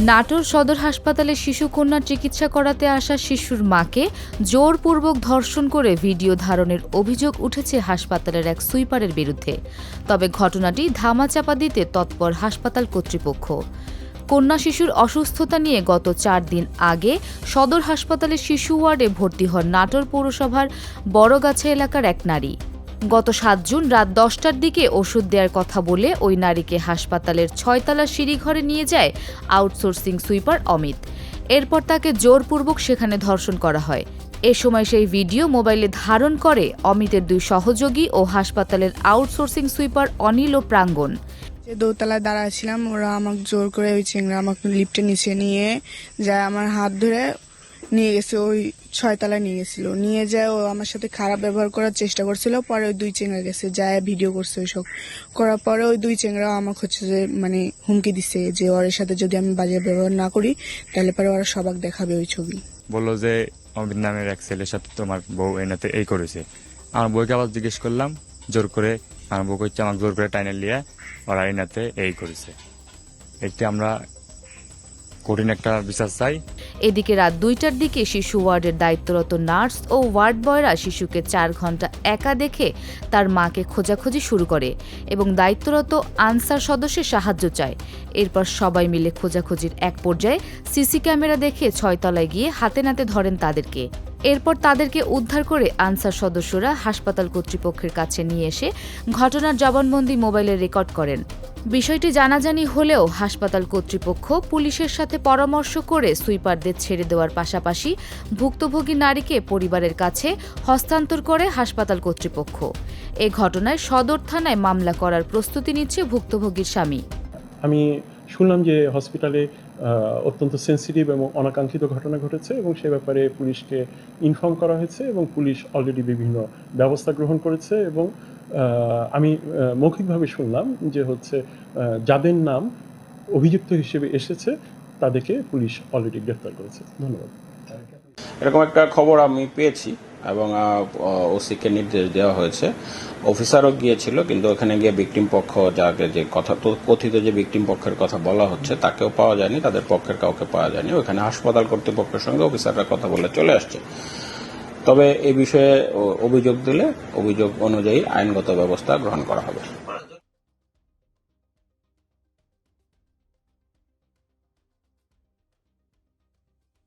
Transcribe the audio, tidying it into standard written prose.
নাটোর সদর হাসপাতালে শিশুকন্যার চিকিৎসা করাতে আসা শিশুর মাকে জোরপূর্বক ধর্ষণ করে ভিডিও ধারণের অভিযোগ উঠেছে হাসপাতালের এক সুইপারের বিরুদ্ধে। তবে ঘটনাটি ধামাচাপা দিতে তৎপর হাসপাতাল কর্তৃপক্ষ। কন্যা শিশুর অসুস্থতা নিয়ে গত 4 দিন আগে সদর হাসপাতালের শিশু ওয়ার্ডে ভর্তি হন নাটোর পৌরসভার বড়গাছা এলাকার এক নারী। গত 7 জুন রাত 10টার দিকে ওষুধ দেওয়ার কথা বলে ওই নারীকে হাসপাতালের 6তলা সিঁড়িঘরে নিয়ে যায় আউটসোর্সিং সুইপার অমিত। এরপর তাকে জোরপূর্বক সেখানে ধর্ষণ করা হয়। এ সময় সেই ভিডিও মোবাইলে ধারণ করে অমিতের 2 সহযোগী ও হাসপাতালের আউটসোর্সিং সুইপার অনিল ও প্রাঙ্গণ। দোতলায় দাঁড়াচ্ছিলাম, ওরা আমাকে জোর করে ওই চিংড়া আমাকে লিফটে নিচে নিয়ে যায়, আমার হাত ধরে নিয়ে গেছে, ওই 6তলায় নিয়ে গেছিল। নিয়ে যায় ও আমার সাথে খারাপ ব্যবহার করার চেষ্টা করছিল। পরে ওই 2 চিংড়া গেছে, যায় ভিডিও করছে ওইসব করার পরে ওই 2 চিংড়া আমাকে হচ্ছে যে মানে হুমকি দিচ্ছে যে ওর সাথে যদি আমি বাজে ব্যবহার না করি তাহলে পরে ওরা সবাক দেখাবে ওই ছবি। বললো যে অমিত নামের এক ছেলের সাথে তোমার বউ এনাতে এই করেছে। আমার বউকে আবার জিজ্ঞেস করলাম, জোর করে আমার বউ হচ্ছে আমাকে জোর করে টাইনে নিয়ে ওরা এনাতে এই করেছে। এটি আমরা কঠিন একটা বিচার চাই। এদিকে রাত 2টার দিকে শিশু ওয়ার্ডের দায়িত্বরত নার্স ও ওয়ার্ড বয়রা শিশুকে 4 ঘন্টা একা দেখে তার মাকে খোঁজাখুঁজি শুরু করে এবং দায়িত্বরত আনসার সদস্যের সাহায্য চায়। এরপর সবাই মিলে খোঁজাখুঁজির এক পর্যায়ে সিসি ক্যামেরা দেখে 6তলায় গিয়ে হাতে নাতে ধরেন তাদেরকে। এরপর তাদেরকে উদ্ধার করে আনসার সদস্যরা হাসপাতাল কর্তৃপক্ষের কাছে নিয়ে এসে ঘটনার জবানবন্দি মোবাইলে রেকর্ড করেন। বিষয়টি জানাজানি হলেও হাসপাতাল কর্তৃপক্ষ পুলিশের সাথে পরামর্শ করে সুইপারদের ছেড়ে দেওয়ার পাশাপাশি ভুক্তভোগী নারীকে পরিবারের কাছে হস্তান্তর করে হাসপাতাল কর্তৃপক্ষ। এ ঘটনায় সদর থানায় মামলা করার প্রস্তুতি নিচ্ছে ভুক্তভোগীর স্বামী। আমি শুনলাম যে হসপিটালে অত্যন্ত সেন্সিটিভ এবং অনাকাঙ্ক্ষিত ঘটনা ঘটেছে এবং সে ব্যাপারে পুলিশকে ইনফর্ম করা হয়েছে এবং পুলিশ অলরেডি বিভিন্ন ব্যবস্থা গ্রহণ করেছে এবং আমি মৌখিকভাবে শুনলাম যে হচ্ছে যাদের নাম অভিযুক্ত হিসেবে এসেছে তাদেরকে পুলিশ অলরেডি গ্রেফতার করেছে। ধন্যবাদ। এরকম একটা খবর আমি পেয়েছি এবং ওসিকে নির্দেশ দেওয়া হয়েছে। অফিসারও গিয়েছিল, কিন্তু ওখানে গিয়ে ভিকটিম পক্ষ যাকে যে কথা কথিত যে ভিকটিম পক্ষের কথা বলা হচ্ছে তাকেও পাওয়া যায়নি, তাদের পক্ষের কাউকে পাওয়া যায়নি। ওখানে হাসপাতাল কর্তৃপক্ষের সঙ্গে অফিসাররা কথা বলে চলে আসছে। তবে এই বিষয়ে অভিযোগ দিলে অভিযোগ অনুযায়ী আইনগত ব্যবস্থা গ্রহণ করা হবে।